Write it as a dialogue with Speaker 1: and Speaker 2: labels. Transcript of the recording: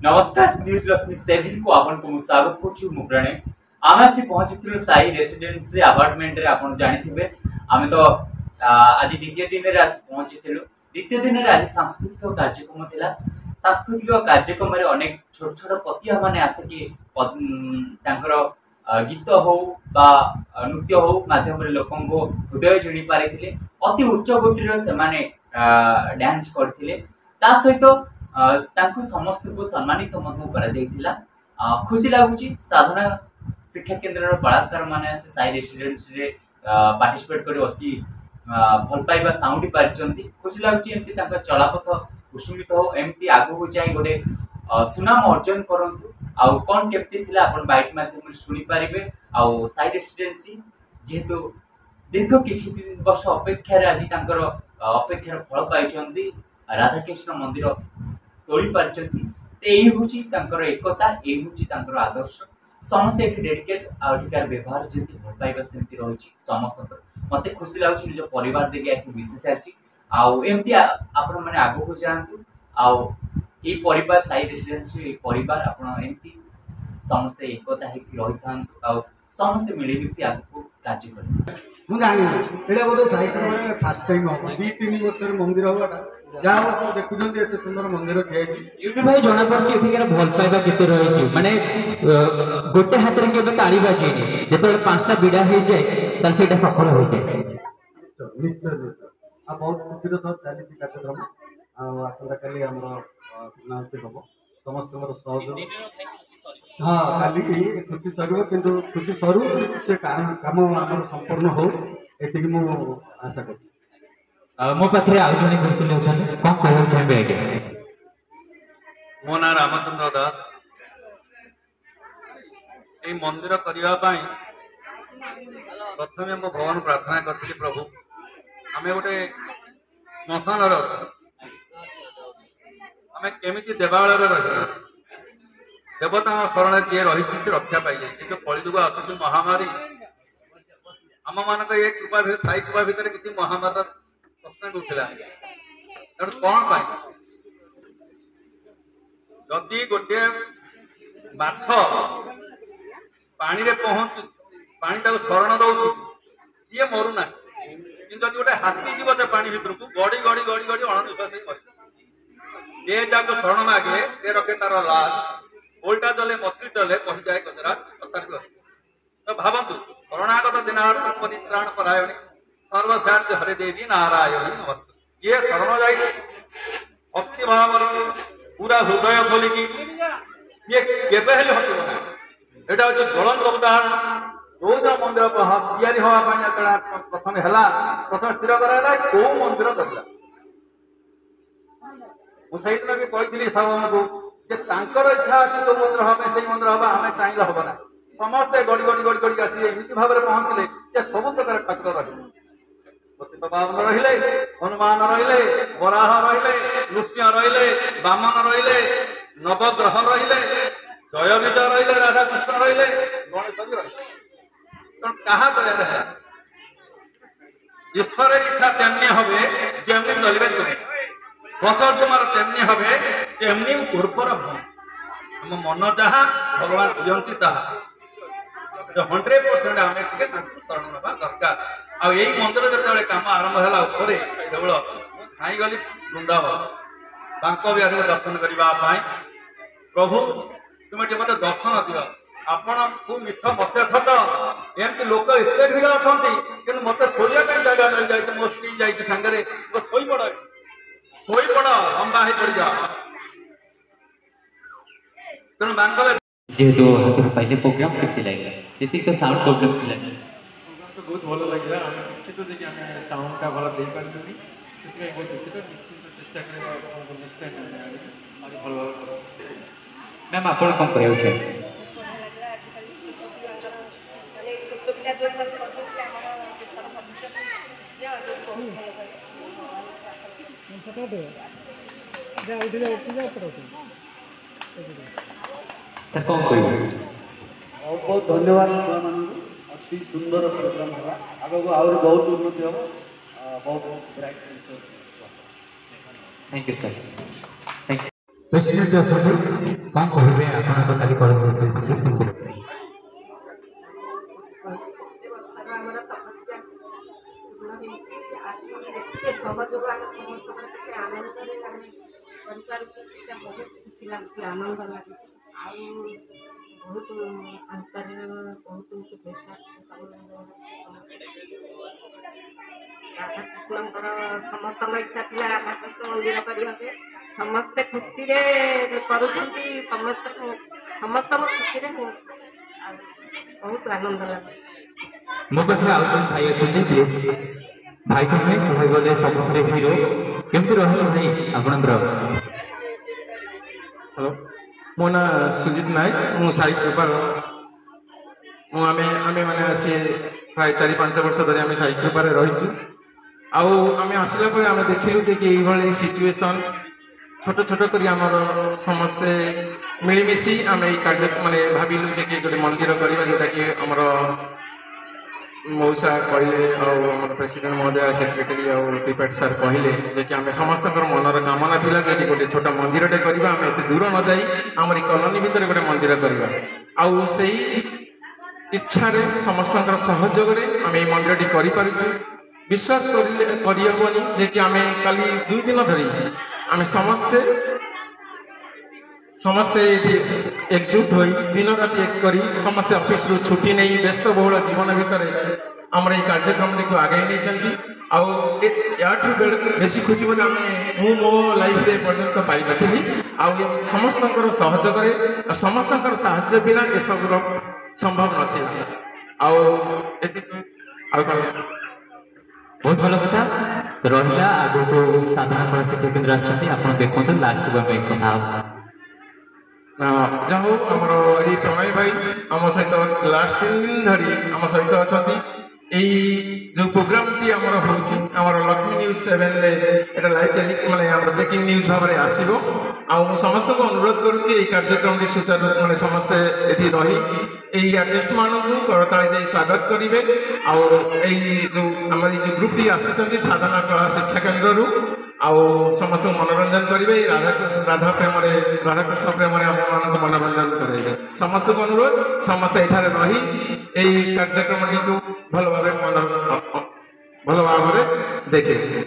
Speaker 1: नमस्कार न्यूज लक्ष्मी 7 को आपन को स्वागत करछु मु प्रणय आमे आसी पहुंचथिलु साई रेसिडेंसी अपार्टमेंट रे आपन जानिथिबे आमे तो आज द्वितीय दिन रे आसी पहुंचथिलु द्वितीय दिन रे आज सांस्कृतिक कार्यक्रम थिला सांस्कृतिक कार्यक्रम रे अनेक छोट छोट पतिया माने आसे कि तांकर गीत हो बा नृत्य हो माध्यम रे लोकन को हृदय जिणी पारिथिले अति उच्च कोटिर से माने डांस करथिले ता सहित तांको समस्त को सम्मानित मध्य करा जायतिला खुशी लागुची साधना शिक्षा केंद्र कलाकार माने से साई रेसिडेंसी रे पार्टिसिपेट करी अति भल पाइबा साउंडी पारिचंती खुशी लागुची एमती तांका चलापथ कुसुमित हो एमती आगु हो जाय गोटे सुनाम अर्जन करंतु आउ कोन केप्ति थिला अपन बाइट माध्यम सुनी पारिबे आउ साई रेसिडेंसी जेहेतु दीर्घ किछि दिन वर्ष अपेक्षा रे आज तांकर अपेक्षार फल पाइचंती राधाकृष्ण मंदिर तोड़ी पारचंती ते एही होची तांकर एकता एही होची तांकर आदर्श समस्त एठी डेडिकेट आउटिकार व्यवहार जेति भल पाइबा सेंति रहिची समस्त मते खुशी लागुची निज परिवार देके एठी विशेष आछि आउ एमती आपण माने आगो को जानतु आउ ए परिवार साई रेसिडेंसी परिवार आपण एमती समस्त एकता हे रहिथांतु आउ समस्त मिलिमिशि आगो कार्य करे
Speaker 2: मु जानि एडा बोले साई रे फर्स्ट टाइम हो 2-3 वर्ष मंदिर होटा जाओ तो देखुछन्ती एते सुंदर मंदिर खेची
Speaker 3: यूट्यूब भाई जणा पड़ची एठिकार भल पाइबा केते रहिची माने गोटे हाथ रे केबे ताली बाजेनी जेते पांचटा बिडा हे जाय त सेटा सफल हो जाय
Speaker 2: निश्चय आ बहुत खुशी रो सब चाली कार्यक्रम आ आसंता काली हमरो नामते हबो समस्त हमरो सहयोग हां खाली खुशी सरू किंतु खुशी सरू से काम हमर संपूर्ण हो एति मु आशा करछी
Speaker 3: मो पाथरे आउ जने गुरुकुल अछन कोन कहउ चाहबे आगे
Speaker 4: मो ना रामचंद्र दास ए मंदिर करिया पाई प्रथमे मो भगवान प्रार्थना करथि प्रभु हमें गोटे स्मशान आम केमी देवालय रही देवता शरण किए रही से रक्षा पाई जो कलिजुग आसुची महामारी आम मान ये कृपा साई कृपा भितर किसी महामारी प्रश्न उठला तेणु कौन पाई जदि गोटे माछ पानी रे पहुंचु पानी ताको शरण दउची सी मरुना कि गोटे हाथी जीव से पानी भितर को गड़ी गड़ी गड़ी गड़ी अणनिश्वास मर जे जाको शरण मागे से रखे तार लाल उल्टा चले मछली चले कही जाए कचरा तो भावतु शरणागत दिनार्थ परित्राण परायणी सर्वसाध्य हरे देवी नारायणी नमस्ते ये शरण जाए भक्ति भाव पूरा हृदय खोलिकी ये केबे हेले हटिबो ना एटा जो ज्वलंत उदाहरण जो मंदिर तैयारी हवा प्रथम है प्रथम स्थिर करा कौ मंदिर करला मुझे दिन भी कही साहब को इच्छा अच्छी जो मंदिर हाँ से मंदिर हम आम चाहिए हम ना समस्ते गड़ी गड़ी गड़ी गड़ी आसी एमती भाव में पहुंचले सब प्रकार ठाकुर रही रही हनुमान रही वराह रही नृसिंह रही बामन रही नवग्रह रही जय विजय रही राधाकृष्ण रही गणेश भी रही क्या कर ईश्वर इच्छा तेमनी हे जमनी चलवे तुम्हें फसल तुम्हार तेमनी हे तेमनी उर्वर भूमि हम मन जहाँ भगवान दियंती ताहा 100% आम शरण ना दरकार आ मंदिर जो कम आरंभ है केवल खाई गली वृंदावन बांक बिहार दर्शन करने प्रभु तुम्हें मत दर्शन दिव आपण को मिछ मत सत एमती लोक एत भिड़ अच्छा कि मत शोया जगह मिल जाए मो स्त्री जाए सांगे शोपड़ लंबा हो पड़ जा तेणु बांक
Speaker 3: जेहेतु हाथ पाइले प्रोग्राम केते लागला जेति तो साउंड प्रॉब्लम थिला
Speaker 5: तो बहुत भल लगे निश्चित देखिए आम साउंड का भल दे पारे से बहुत दुखित निश्चित चेष्टा करें नेक्स्ट टाइम आज भल
Speaker 3: मैम आपण कौन कहउ छै सर कौन कहउ
Speaker 2: बहुत बहुत धन्यवाद छुआ मान अति सुंदर प्रोग्राम है आगे को आउर बहुत उन्नति हम बहुत bright
Speaker 3: thank you sir thank you president ଅଛନ୍ତି କ'ଣ କହିବେ ଆପଣ ତ କାଲି କରନ୍ତି
Speaker 6: ଆମର ତପସ୍ୟା ପୂର୍ଣ୍ଣ ହେଇଛି ଆଜି ଏତେ ସହଯୋଗ ଆମେ ସମସ୍ତଙ୍କର କେତେ ଆନନ୍ଦରେ ଆମେ କରିପାରୁଛୁ ସେଇଟା ବହୁତ କିଛି ଲାଗୁଛି ଆନନ୍ଦ ଲାଗୁଛି ଆଉ ବହୁତ ଅନ୍ତରରେ ବହୁତ ଶୁଭେଚ୍ଛା ରାଧାକୃଷ୍ଣଙ୍କର ସମସ୍ତଙ୍କ ଇଚ୍ଛା ଥିଲା ରାଧାକୃଷ୍ଣ ମନ୍ଦିର କରିବାକୁ ସମସ୍ତେ ଖୁସିରେ କରୁଛନ୍ତି ସମସ୍ତଙ୍କ ଖୁସିରେ ଆଉ ବହୁତ ଆନନ୍ଦ ଲାଗୁଛି।
Speaker 3: ମୋ ପାଖରେ ଆଉ ଜଣେ ଭାଇ ଅଛନ୍ତି ପ୍ଲିଜ୍ ଭାଇ ତୁମେ କହିଗଲେ ସବୁଥିରେ ହିରୋ କେମିତି ରହିଛ ଭାଇ ଆପଣଙ୍କର?
Speaker 7: ହ୍ୟାଲୋ ମୋ ନାଁ ସୁଜିତ ନାୟକ ମୁଁ ସାଇ କୃପାର ଆମେ ମାନେ ଆସି ପ୍ରାୟ 4-5 ବର୍ଷ ଧରି ଆମେ ସାଇ କୃପାରେ ରହିଛୁ ଆଉ ଆମେ ଆସିଲା ପରେ ଆମେ ଦେଖିଲୁ ଯେ କି ଏଇଭଳି ସିଚୁଏସନ୍ ଛୋଟ ଛୋଟ କରି ଆମର ସମସ୍ତେ ମିଳିମିଶି ଆମେ ଏଇ କାର୍ଯ୍ୟ ମାନେ ଭାବିଲୁ ଯେ କି ଗୋଟେ ମନ୍ଦିର କରିବା ଯେଉଁଟାକି ଆମର ମଉସା କହିଲେ ଆଉ ଆମର ପ୍ରେସିଡେଣ୍ଟ ମହୋଦୟ ସେକ୍ରେଟାରୀ ଆଉ ତ୍ରିପାଠୀ ସାର୍ କହିଲେ ଯେ କି ଆମେ ସମସ୍ତଙ୍କର ମନର କାମନା ଥିଲା ଯେ କି ଗୋଟେ ଛୋଟ ମନ୍ଦିରଟେ କରିବା ଆମେ ଏତେ ଦୂର ନ ଯାଇ ଆମରି କଲୋନୀ ଭିତରେ ଗୋଟେ ମନ୍ଦିର କରିବା ଆଉ ସେଇ ଇଚ୍ଛାରେ ସମସ୍ତଙ୍କର ସହଯୋଗରେ ଆମେ ଏଇ ମନ୍ଦିରଟି କରିପାରୁଛୁ ବିଶ୍ୱାସ କରିହେବନି ଯେ କି ଆମେ କାଲି 2 ଦିନ ଧରି ଆମେ ସମସ୍ତେ ଏଠି एकजुट हो दिन राति एक करी समस्ते ऑफिस रु छुट्टी नहीं व्यस्तबहुल जीवन भितर आमर ये कार्यक्रम को आगे नहीं बेसी खुशी बोले मु मो लाइफ रे पर्यंत पाई नथिली समस्त सहयोग समस्त साहाय्य बिना ये सब संभव नथिला
Speaker 3: बहुत भल कथा रहा आगे को साधारण कला शिक्षा केन्द्र आप देखते लास्ट कथा
Speaker 7: जहाँ आमर ये प्रणय भाई आम सहित लास्ट 3 दिन धरी आम सहित अच्छा जो प्रोग्राम टी आमर होमर लक्ष्मी न्यूज 7 एटा लाइव टेली माने ब्रेकिंग न्यूज भाव में आसो समस्त को अनुरोध करुच्ची कार्यक्रम सुचारू माने समस्ते ये रही यही आर्टिस्ट मानू करताली दे स्वागत करेंगे जो आम जो ग्रुप टी आसी साधना कला शिक्षा केन्द्र समस्त मनोरंजन करेंगे राधाकृष्ण प्रेम मनोरंजन करेंगे समस्त को अनुरोध समस्त एठारे रही यही कार्यक्रम टी भल भाव देखे।